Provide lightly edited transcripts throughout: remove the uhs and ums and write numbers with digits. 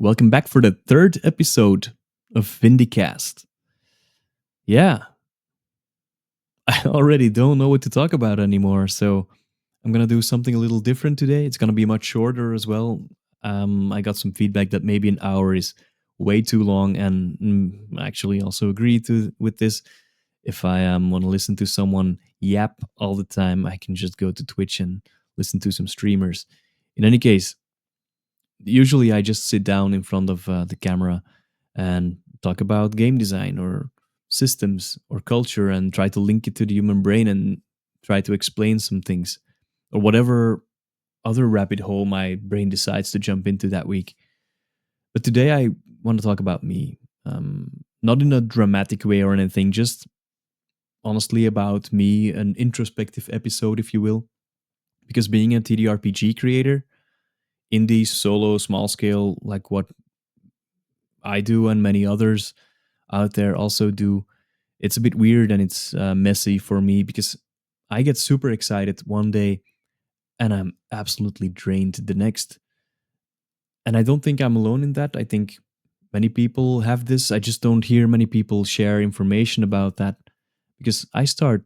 Welcome back for the third episode of Vindicast. Yeah, I already don't know what to talk about anymore, so I'm gonna do something a little different today. It's gonna be much shorter as well. I got some feedback that maybe an hour is way too long, and I actually also agree to with this. If I want to listen to someone yap all the time, I can just go to Twitch and listen to some streamers. In any case, usually I just sit down in front of the camera and talk about game design or systems or culture and try to link it to the human brain and try to explain some things or whatever other rabbit hole my brain decides to jump into that week. But today I want to talk about me, not in a dramatic way or anything, just honestly about me, an introspective episode, if you will. Because being a TTRPG creator, indie, solo, small scale, like what I do and many others out there also do, it's a bit weird and it's messy for me because I get super excited one day and I'm absolutely drained the next. And I don't think I'm alone in that. I think many people have this. I just don't hear many people share information about that because I start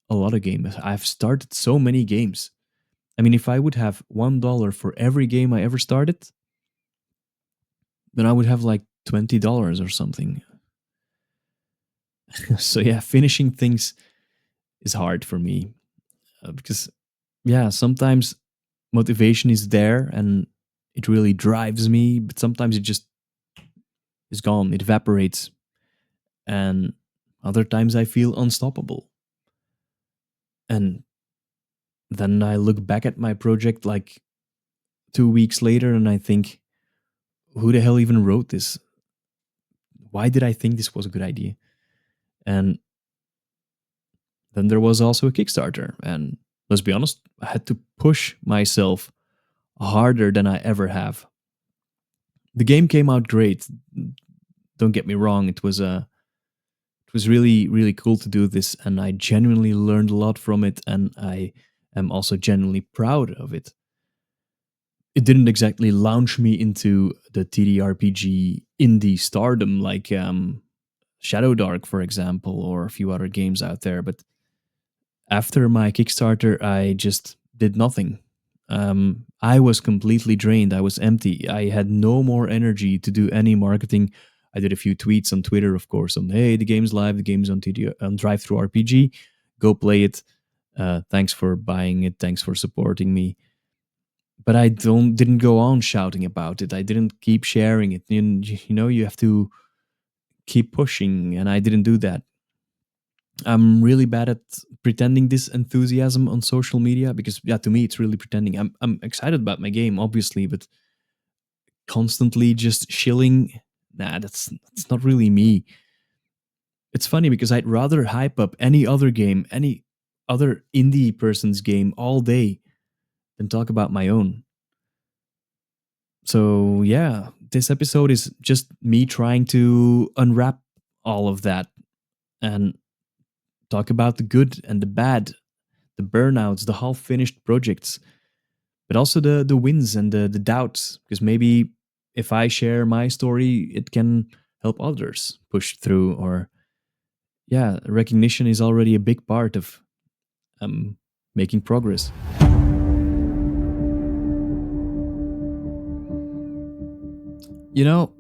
a lot of games. I've started so many games. I mean, if I would have $1 for every game I ever started, then I would have like $20 or something. So yeah, finishing things is hard for me because yeah, sometimes motivation is there and it really drives me, but sometimes it just is gone, it evaporates, and other times I feel unstoppable. And then I look back at my project like 2 weeks later and I think, who the hell even wrote this? Why did I think this was a good idea? And then there was also a Kickstarter, and let's be honest, I had to push myself harder than I ever have. The game came out great. Don't get me wrong; it was really cool to do this, and I genuinely learned a lot from it, and I am also genuinely proud of it. It didn't exactly launch me into the TTRPG indie stardom like Shadow Dark, for example, or a few other games out there, but after my Kickstarter, I just did nothing. I was completely drained. I was empty. I had no more energy to do any marketing. I did a few tweets on Twitter, of course, on hey, the game's live, the game's on Drive Through RPG. Go play it. Thanks for buying it. Thanks for supporting me. But I didn't go on shouting about it. I didn't keep sharing it. You know, you have to keep pushing, and I didn't do that. I'm really bad at pretending this enthusiasm on social media because yeah, to me it's really pretending. I'm excited about my game, obviously, but constantly just shilling, nah, that's not really me. It's funny because I'd rather hype up any other game, any other indie person's game all day than talk about my own. So yeah, this episode is just me trying to unwrap all of that and talk about the good and the bad, the burnouts, the half finished projects, but also the wins and the doubts. Because maybe if I share my story, it can help others push through. Or yeah, recognition is already a big part of um, making progress. You know,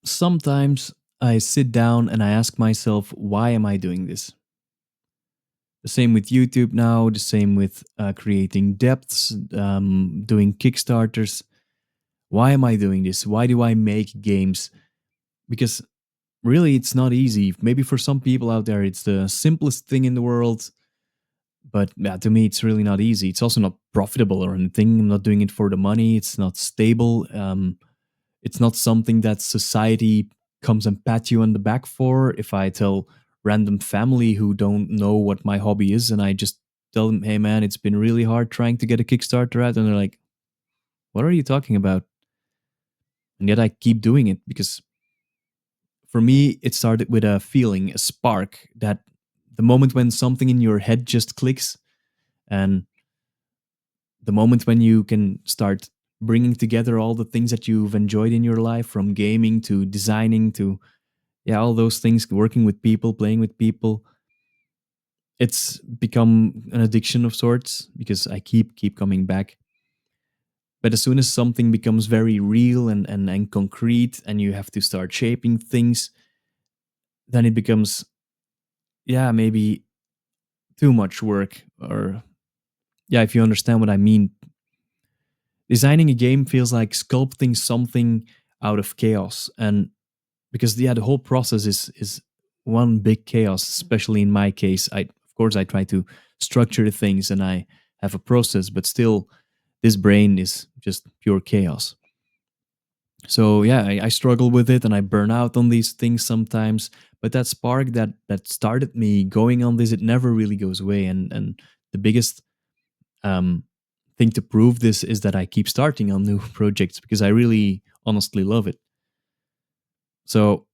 sometimes I sit down and I ask myself, why am I doing this? The same with YouTube now, the same with creating depths, doing Kickstarters. Why am I doing this? Why do I make games? Because really, it's not easy. Maybe for some people out there, it's the simplest thing in the world. But yeah, to me, it's really not easy. It's also not profitable or anything. I'm not doing it for the money. It's not stable. It's not something that society comes and pat you on the back for. If I tell random family who don't know what my hobby is and I just tell them, hey man, it's been really hard trying to get a Kickstarter out, and they're like, what are you talking about? And yet I keep doing it because for me, it started with a feeling, a spark that the moment when something in your head just clicks and the moment when you can start bringing together all the things that you've enjoyed in your life, from gaming to designing to, yeah, all those things, working with people, playing with people. It's become an addiction of sorts because I keep coming back. But as soon as something becomes very real and concrete, and you have to start shaping things, then it becomes, yeah, maybe too much work. Or, yeah, if you understand what I mean, designing a game feels like sculpting something out of chaos. And because, yeah, the whole process is one big chaos, especially in my case. I Of course I try to structure things and I have a process, but still this brain is just pure chaos. So yeah, I struggle with it and I burn out on these things sometimes. But that spark that started me going on this, it never really goes away. And the biggest um, thing to prove this is that I keep starting on new projects because I really honestly love it. So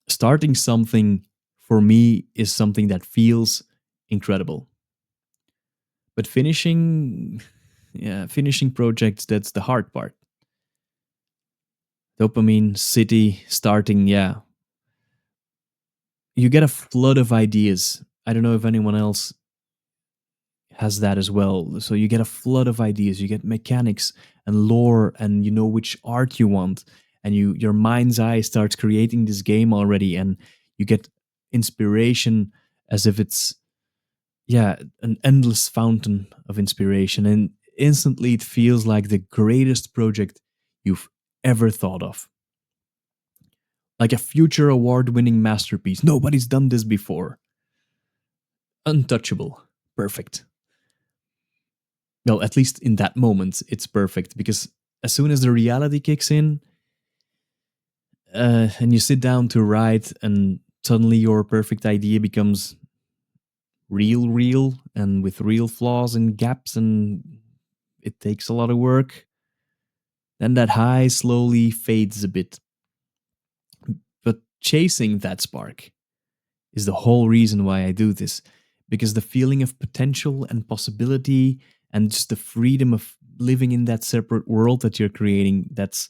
starting something for me is something that feels incredible. But finishing, yeah, finishing projects, that's the hard part. Dopamine city starting, yeah, you get a flood of ideas. I don't know if anyone else has that as well. So you get a flood of ideas, you get mechanics and lore, and you know which art you want, and your mind's eye starts creating this game already, and you get inspiration as if it's, yeah, an endless fountain of inspiration, and instantly it feels like the greatest project you've ever thought of. Like a future award winning masterpiece. Nobody's done this before. Untouchable. Perfect. Well, at least in that moment, it's perfect because as soon as the reality kicks in, and you sit down to write, and suddenly your perfect idea becomes real, and with real flaws and gaps, and it takes a lot of work, then that high slowly fades a bit. But chasing that spark is the whole reason why I do this. Because the feeling of potential and possibility, and just the freedom of living in that separate world that you're creating, that's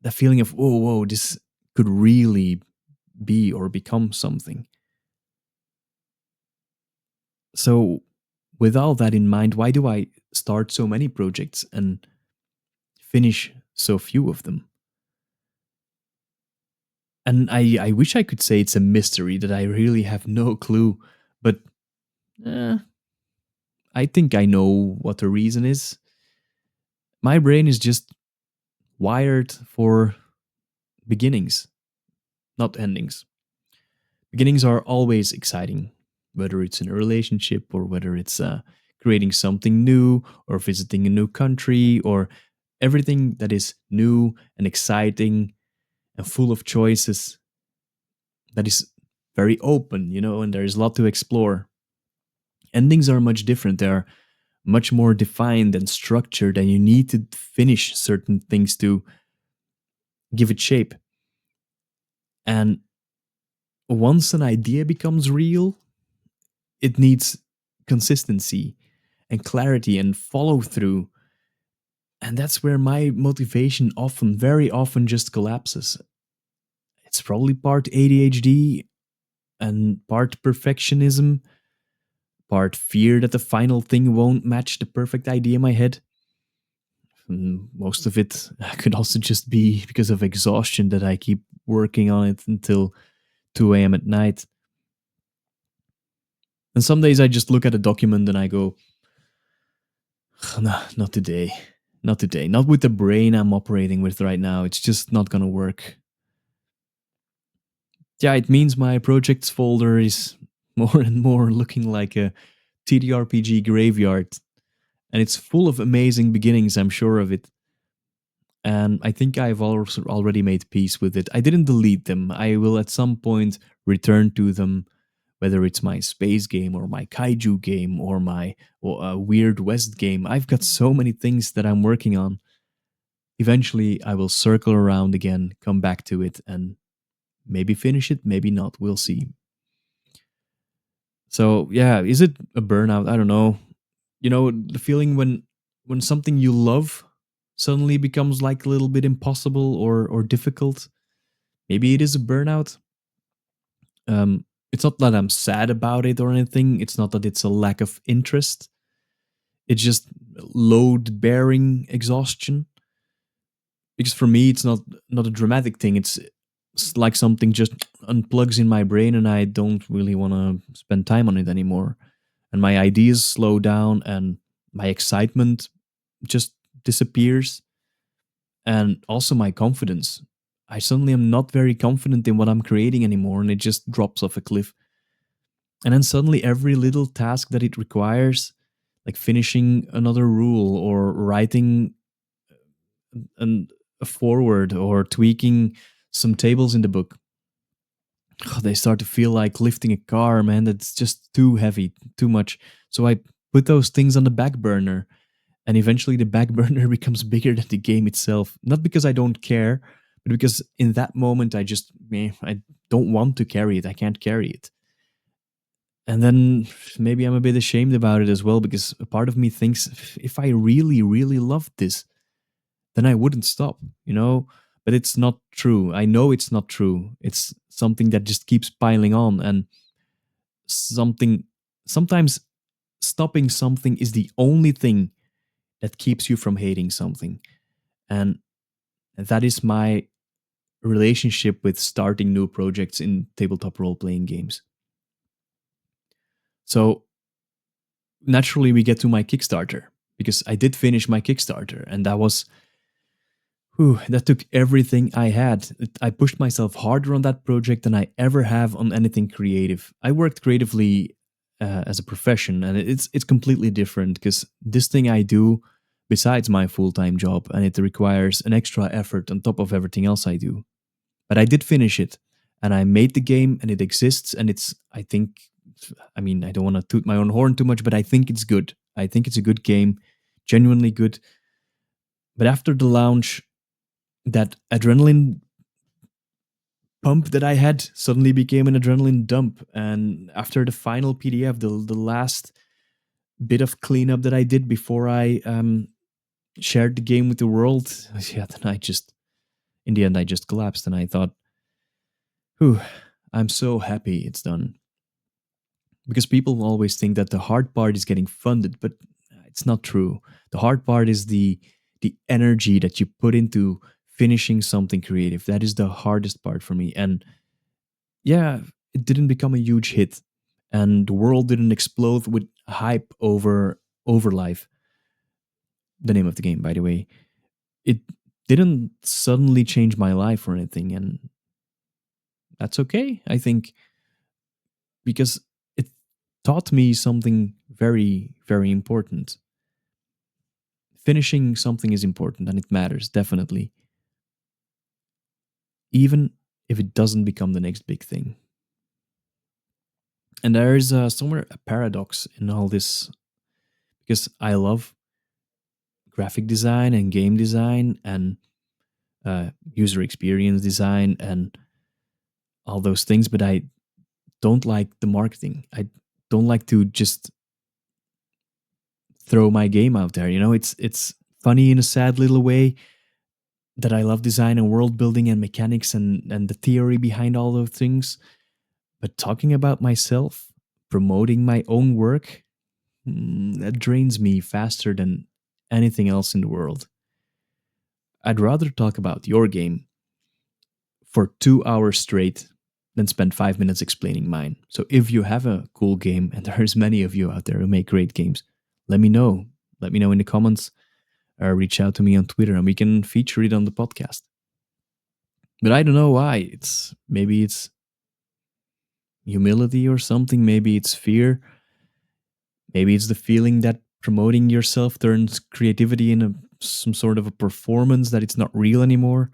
the feeling of, whoa, this could really be or become something. So, with all that in mind, why do I start so many projects and finish so few of them? And I wish I could say it's a mystery that I really have no clue, but eh, I think I know what the reason is. My brain is just wired for beginnings, not endings. Beginnings are always exciting, whether it's in a relationship or whether it's creating something new or visiting a new country, or everything that is new and exciting and full of choices, that is very open, and there is a lot to explore. Endings are much different. They're much more defined and structured, and you need to finish certain things to give it shape. And once an idea becomes real, it needs consistency and clarity and follow through. And that's where my motivation often, very often, just collapses. It's probably part ADHD and part perfectionism, part fear that the final thing won't match the perfect idea in my head. Most of it could also just be because of exhaustion that I keep working on it until 2 a.m. at night. And some days I just look at a document and I go, no, not today. Not today. Not with the brain I'm operating with right now. It's just not gonna work. Yeah, it means my projects folder is more and more looking like a TTRPG graveyard. And it's full of amazing beginnings, I'm sure of it. And I think I've also already made peace with it. I didn't delete them. I will at some point return to them, whether it's my space game or my kaiju game or my Weird West game. I've got so many things that I'm working on. Eventually, I will circle around again, come back to it, and maybe finish it, maybe not. We'll see. So, yeah, is it a burnout? I don't know. The feeling when something you love suddenly becomes like a little bit impossible or difficult. Maybe it is a burnout. It's not that I'm sad about it or anything. It's not that it's a lack of interest. It's just load bearing exhaustion. Because for me, it's not a dramatic thing. It's like something just unplugs in my brain, and I don't really want to spend time on it anymore. And my ideas slow down, and my excitement just disappears, and also my confidence. I suddenly am not very confident in what I'm creating anymore, and it just drops off a cliff. And then suddenly, every little task that it requires, like finishing another rule or writing an, a forward or tweaking some tables in the book, they start to feel like lifting a car, man. That's just too heavy, too much. So I put those things on the back burner, and eventually the back burner becomes bigger than the game itself. Not because I don't care, but because in that moment I don't want to carry it. I can't carry it. And then maybe I'm a bit ashamed about it as well, because a part of me thinks if I really, really loved this, then I wouldn't stop, you know? But it's not true. I know it's not true. It's something that just keeps piling on, and something sometimes stopping something is the only thing that keeps you from hating something. And that is my relationship with starting new projects in tabletop role playing games. So naturally we get to my Kickstarter, because I did finish my Kickstarter, and that was that took everything I had. I pushed myself harder on that project than I ever have on anything creative. I worked creatively as a profession, and it's completely different, because this thing I do besides my full time job, and it requires an extra effort on top of everything else I do. But I did finish it, and I made the game, and it exists, and it's I think, I mean, I don't want to toot my own horn too much, but I think it's good. I think it's a good game, genuinely good. But after the launch, that adrenaline pump that I had suddenly became an adrenaline dump. And after the final PDF, the last bit of cleanup that I did before I shared the game with the world, yeah, then in the end, I just collapsed, and I thought, whew, I'm so happy it's done. Because people always think that the hard part is getting funded, but it's not true. The hard part is the energy that you put into finishing something creative. That is the hardest part for me. And yeah, it didn't become a huge hit, and the world didn't explode with hype over life. The name of the game, by the way, it didn't suddenly change my life or anything, and that's okay. I think, because it taught me something very, very important. Finishing something is important, and it matters definitely, even if it doesn't become the next big thing. And there is somewhere a paradox in all this, because I love graphic design and game design and user experience design and all those things, but I don't like the marketing. I don't like to just throw my game out there. You know, it's funny in a sad little way that I love design and world building and mechanics and the theory behind all those things. But talking about myself, promoting my own work, that drains me faster than anything else in the world. I'd rather talk about your game for 2 hours straight than spend 5 minutes explaining mine. So if you have a cool game, and there's many of you out there who make great games, let me know. Let me know in the comments, or reach out to me on Twitter, and we can feature it on the podcast. But I don't know why. Maybe it's humility or something. Maybe it's fear. Maybe it's the feeling that promoting yourself turns creativity into some sort of a performance, that it's not real anymore.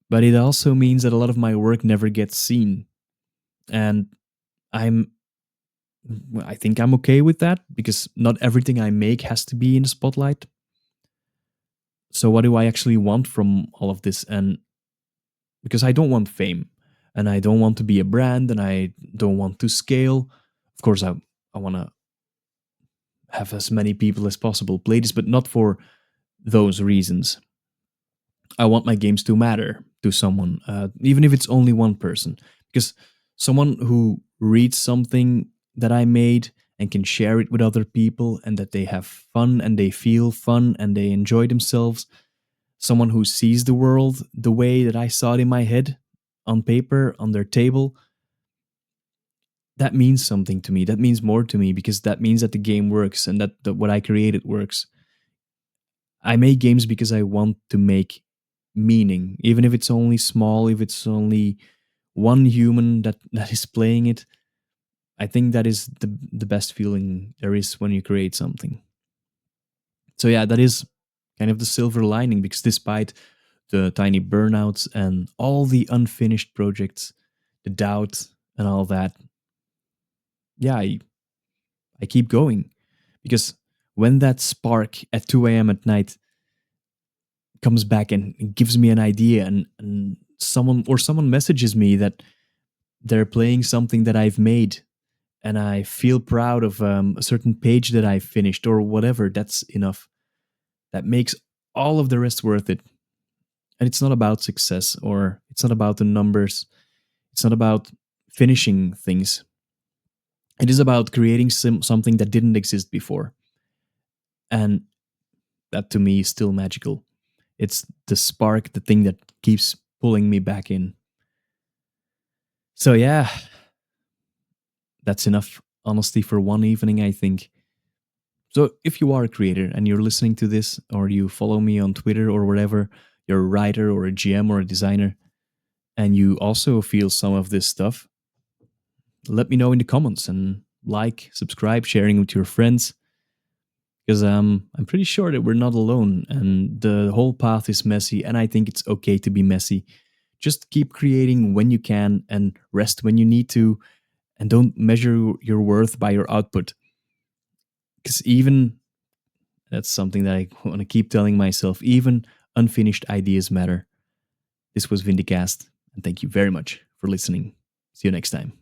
But it also means that a lot of my work never gets seen. And I'm I think I'm okay with that, because not everything I make has to be in the spotlight. So what do I actually want from all of this? And because I don't want fame, and I don't want to be a brand, and I don't want to scale. Of course, I want to have as many people as possible play this, but not for those reasons. I want my games to matter to someone, even if it's only one person, because someone who reads something that I made and can share it with other people, and that they have fun and they feel fun and they enjoy themselves. Someone who sees the world the way that I saw it in my head, on paper, on their table. That means something to me. That means more to me, because that means that the game works and that what I created works. I make games because I want to make meaning, even if it's only small, if it's only one human that is playing it. I think that is the best feeling there is when you create something. So yeah, that is kind of the silver lining, because despite the tiny burnouts and all the unfinished projects, the doubt and all that, yeah, I keep going, because when that spark at 2 a.m. at night comes back and gives me an idea, and someone messages me that they're playing something that I've made, and I feel proud of a certain page that I finished or whatever, that's enough. That makes all of the rest worth it. And it's not about success, or it's not about the numbers. It's not about finishing things. It is about creating something that didn't exist before. And that to me is still magical. It's the spark, the thing that keeps pulling me back in. So yeah, that's enough honesty for one evening, I think. So if you are a creator and you're listening to this, or you follow me on Twitter or wherever, you're a writer or a GM or a designer, and you also feel some of this stuff, let me know in the comments, and like, subscribe, sharing with your friends, because I'm pretty sure that we're not alone, and the whole path is messy, and I think it's okay to be messy. Just keep creating when you can and rest when you need to, and don't measure your worth by your output. Because even that's something that I want to keep telling myself, even unfinished ideas matter. This was Vindicast, and thank you very much for listening. See you next time.